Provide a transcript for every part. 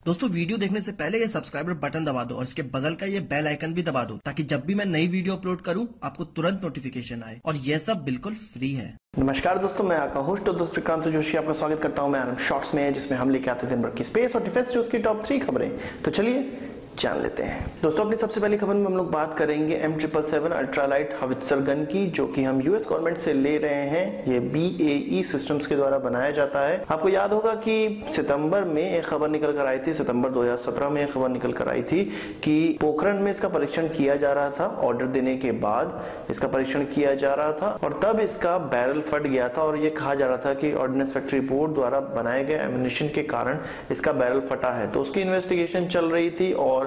दोस्तों वीडियो देखने से पहले ये सब्सक्राइबर बटन दबा दो और इसके बगल का ये बेल आइकन भी दबा दो ताकि जब भी मैं नई वीडियो अपलोड करूं आपको तुरंत नोटिफिकेशन आए और यह सब बिल्कुल फ्री है। नमस्कार दोस्तों, मैं आपका होस्ट दोस्त विक्रांत जोशी आपका स्वागत करता हूं मैं आरएम शॉर्ट्स में, जिसमें हम लेके आते हैं दिन भर की स्पेस और डिफेंस न्यूज की टॉप 3 खबरें। तो चलिए जान लेते हैं। दोस्तों अपनी सबसे पहली खबर में हम लोग बात करेंगे M777 अल्ट्रालाइट हवित्जर गन की, जो कि हम यूएस गवर्नमेंट से ले रहे हैं। ये BAE सिस्टम्स के द्वारा बनाया जाता है। आपको याद होगा कि सितंबर में एक खबर निकल कर आई थी, सितंबर 2017 में एक खबर निकल कर आई थी कि पोखरण में इसका परीक्षण किया जा रहा था। ऑर्डर देने के बाद इसका परीक्षण किया जा रहा था और तब इसका बैरल फट गया था और ये कहा जा रहा था कि ऑर्डिनेंस फैक्ट्री बोर्ड द्वारा बनाए गए एम्यूनिशन के कारण इसका बैरल फटा है। तो उसकी इन्वेस्टिगेशन चल रही थी और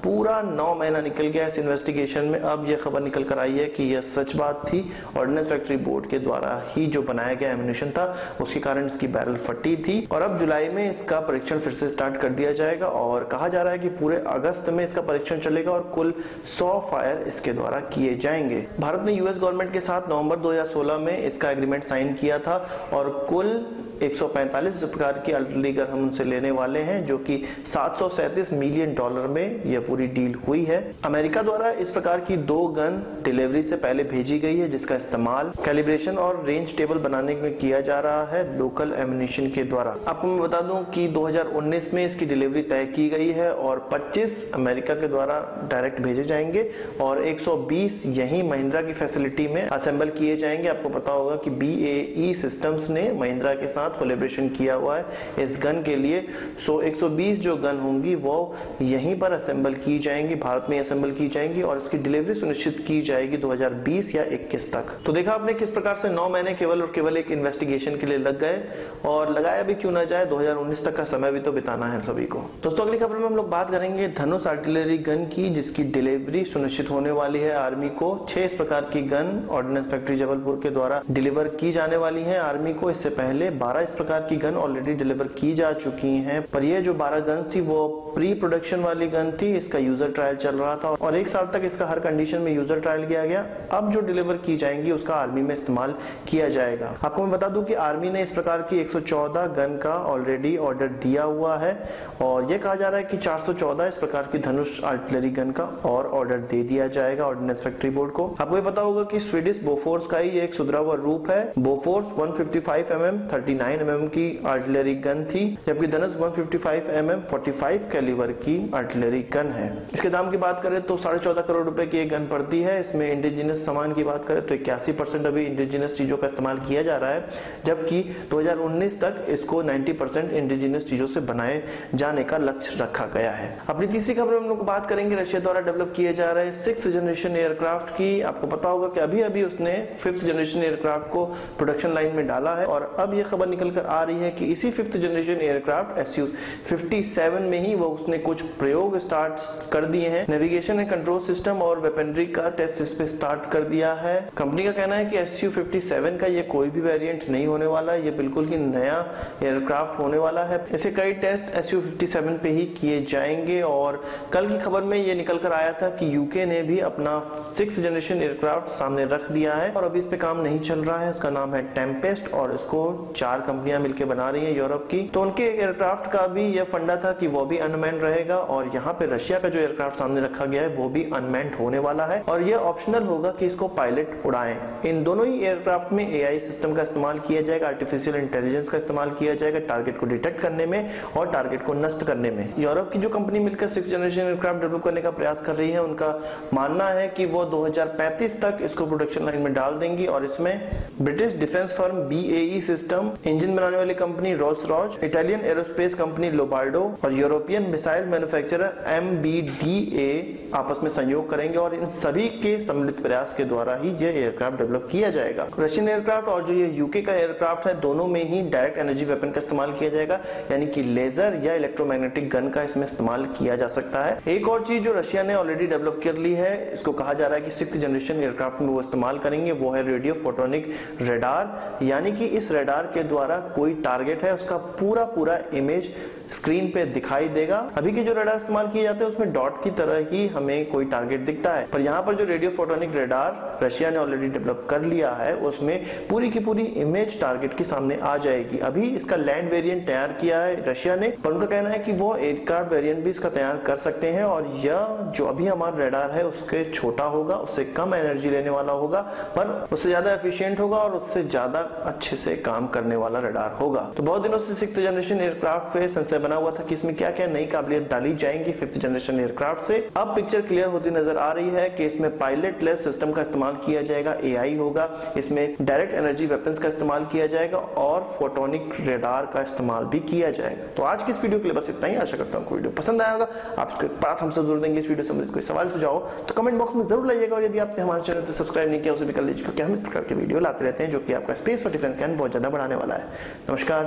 पूरा 9 महीना निकल गया इस इन्वेस्टिगेशन में। अब यह खबर निकल कर आई है कि यह सच बात थी, ऑर्डिनेंस फैक्ट्री बोर्ड के द्वारा ही जो बनाया गया एम्यूनिशन था उसके कारण इसकी बैरल फटी थी और अब जुलाई में इसका परीक्षण फिर से स्टार्ट कर दिया जाएगा और कहा जा रहा है कि पूरे अगस्त में इसका परीक्षण चलेगा और कुल 100 फायर इसके द्वारा किए जाएंगे। भारत ने यूएस गवर्नमेंट के साथ नवंबर 2016 में इसका एग्रीमेंट साइन किया था और कुल 145 प्रकार की आर्टिलरी गन हम उनसे लेने वाले हैं, जो कि $737 मिलियन में यह पूरी डील हुई है। अमेरिका द्वारा इस प्रकार की 2 गन डिलीवरी से पहले भेजी गई है, जिसका इस्तेमाल कैलिब्रेशन और रेंज टेबल बनाने में किया जा रहा है लोकल एम्यूनिशन के द्वारा। आपको मैं बता दूं कि 2019 में इसकी डिलीवरी तय की गई है और 25 अमेरिका के द्वारा डायरेक्ट भेजे जाएंगे और 120 यही महिंद्रा की फैसिलिटी में असेंबल किए जाएंगे। आपको पता होगा कि BAE सिस्टम्स ने महिंद्रा के साथ कोलैबोरेशन किया हुआ है इस गन के लिए। 120 जो गन होंगी वो यहीं पर असेंबल की जाएंगी, भारत में असेंबल की जाएंगी और इसकी डिलीवरी सुनिश्चित की जाएगी 2020 या 21 तक। तो देखा आपने किस प्रकार से 9 महीने केवल और केवल एक इन्वेस्टिगेशन के लिए लग गए और लगाया भी क्यों ना जाए, 2019 तक का समय भी तो बिताना है सभी को। दोस्तों अगली खबर में हम लोग बात करेंगे धनुष आर्टिलरी गन की, जिसकी डिलीवरी सुनिश्चित होने वाली है आर्मी को। 6 इस प्रकार की गन ऑर्डिनेंस फैक्ट्री जबलपुर के द्वारा डिलीवर की जाने वाली है आर्मी को। इससे पहले 12 इस प्रकार की गन ऑलरेडी डिलीवर की जा चुकी हैं, पर ये जो 12 गन थी वो प्री प्रोडक्शन वाली गन थी। इसका यूजर ट्रायल चल रहा था और 1 साल तक इसका हर कंडीशन में यूजर ट्रायल किया गया। अब जो डिलीवर की जाएंगी उसका आर्मी में इस्तेमाल किया जाएगा। आपको मैं बता दूं कि आर्मी ने इस प्रकार की 114 गन का ऑलरेडी ऑर्डर दिया हुआ है और यह कहा जा रहा है कि 414 इस प्रकार की धनुष आर्टिलरी गन का और ऑर्डर दे दिया जाएगा ऑर्डिनेंस फैक्ट्री बोर्ड को। आपको ये पता होगा कि स्वीडिश बोफोर्स का ही एक सुधरा हुआ रूप है। बोफोर्स 155 mm 39 mm की आर्टिलरी गन थी, जबकि धनुष 155 mm 45 कैलिबर की आर्टिलरी गन है। इसके दाम की बात करें तो 14.5 करोड़ रुपए की एक गन पड़ती है। इसमें इंडिजिनस सामान की बात करें तो 81% अभी इंडिजिनस चीजों का इस्तेमाल किया जा रहा है, जबकि 2019 तक इसको 90% इंडिजिनस चीजों से बनाए जाने का लक्ष्य रखा गया है। अपनी तीसरी खबर में हम लोग बात करेंगे रशिया द्वारा डेवलप किए जा रहे 6th जनरेशन एयरक्राफ्ट की। आपको पता होगा कि अभी अभी उसने 5th जनरेशन एयरक्राफ्ट को प्रोडक्शन लाइन में डाला है और अब यह खबर निकल कर आ रही है कि इसी 5th जनरेशन एयरक्राफ्ट SU-57 में ही वो उसने कुछ प्रयोग स्टार्ट कर दिए हैं। नेविगेशन एंड कंट्रोल सिस्टम और वेपनरी का टेस्ट इस पे स्टार्ट कर दिया है। कंपनी का कहना है कि SU-57 का ये कोई भी वेरिएंट नहीं होने वाला है, ये बिल्कुल ही नया एयरक्राफ्ट होने वाला है। इसे कई टेस्ट SU-57 पे ही किए जाएंगे और कल की खबर में ये निकल कर आया था कि यूके ने भी अपना 6th जनरेशन एयरक्राफ्ट सामने रख दिया है और अभी इस पे काम नहीं चल रहा है। उसका नाम है टेम्पेस्ट और इसको 4 कंपनियां मिलकर बना रही है यूरोप की। तो उनके एयरक्राफ्ट का भी यह फंडा था कि वो भी अनमैन्ड रहेगा और यहाँ पे रशिया का जो एयरक्राफ्ट सामने रखा गया है वो भी अनमैन्ड होने वाला है और यह ऑप्शनल होगा कि इसको पायलट उड़ाएं। इन दोनों ही एयरक्राफ्ट में AI सिस्टम का इस्तेमाल किया जाएगा, आर्टिफिशियल इंटेलिजेंस का इस्तेमाल किया जाएगा टारगेट को डिटेक्ट करने में और टारगेट को नष्ट करने में। यूरोप की जो कंपनी मिलकर 6th जनरेशन एयरक्राफ्ट डेवलप करने का प्रयास कर रही है, उनका मानना है कि वो 2035 तक इसको प्रोडक्शन लाइन में डाल देंगी और इसमें British defence firm BAE system, इंजन बनाने वाली कंपनी Rolls Royce, Italian aerospace company Leonardo और यूरोपियन मिसाइल मैन्युफैक्चरर MBDA आपस में सहयोग करेंगे और इन सभी के सम्मिलित प्रयास के द्वारा ही यह एयरक्राफ्ट डेवलप किया जाएगा। रशियन एयरक्राफ्ट और जो ये यूके का एयरक्राफ्ट है, दोनों में ही डायरेक्ट एनर्जी वेपन का इस्तेमाल किया जाएगा, यानी कि लेजर या इलेक्ट्रोमैग्नेटिक गन का इसमें इस्तेमाल किया जा सकता है। एक और चीज जो रशिया ने ऑलरेडी डेवलप कर ली है, इसको कहा जा रहा है कि 6th जनरेशन एयरक्राफ्ट में वो इस्तेमाल करेंगे, वो है रेडियो फोटोनिक रेडार, यानी कि इस रेडार के द्वारा कोई टारगेट है उसका पूरा इमेज स्क्रीन पे दिखाई देगा। अभी के जो रडार इस्तेमाल किए जाते हैं उसमें डॉट की तरह ही हमें कोई टारगेट दिखता है, पर यहाँ पर जो रेडियो फोटोनिक रडार रशिया ने ऑलरेडी डेवलप कर लिया है उसमें पूरी की पूरी इमेज टारगेट के सामने आ जाएगी। अभी इसका लैंड वेरिएंट तैयार किया है रशिया ने, पर उनका कहना है कि वो एयरक्राफ्ट वेरिएंट भी इसका तैयार कर सकते हैं और यह जो अभी हमारा रडार है उसके छोटा होगा, उससे कम एनर्जी लेने वाला होगा, पर उससे ज्यादा एफिशिएंट होगा और उससे ज्यादा अच्छे से काम करने वाला रडार होगा। तो बहुत दिनों से 6th जनरेशन एयरक्राफ्ट पे संशय बना हुआ था कि इसमें क्या क्या नई काबिलियत डाली जाएंगी 5th जनरेशन एयरक्राफ्ट से। अब पिक्चर क्लियर होती नजर आ रही है कि इसमें पायलटलेस सिस्टम का इस्तेमाल किया जाएगा, एआई होगा, इसमें डायरेक्ट एनर्जी वेपन्स का इस्तेमाल किया जाएगा और फोटोनिक रडार का इस्तेमाल भी किया जाएगा। तो आज की इस वीडियो के लिए बस इतना ही। आशा करता हूँ वीडियो पसंद आया होगा। आप इसको एक बात हमसे जरूर देंगे। इस वीडियो से कोई सवाल सुझाव तो कमेंट बॉक्स में जरूर लाइएगा और यदि आपने हमारे चैनल को सब्सक्राइब नहीं किया उसे भी कर लीजिए, क्योंकि हम इस प्रकार के वीडियो लाते रहते हैं जो कि आपका स्पेस और डिफेंस ज्ञान बहुत ज्यादा बढ़ाने वाला है। नमस्कार,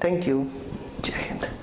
थैंक यू, जय हिंद।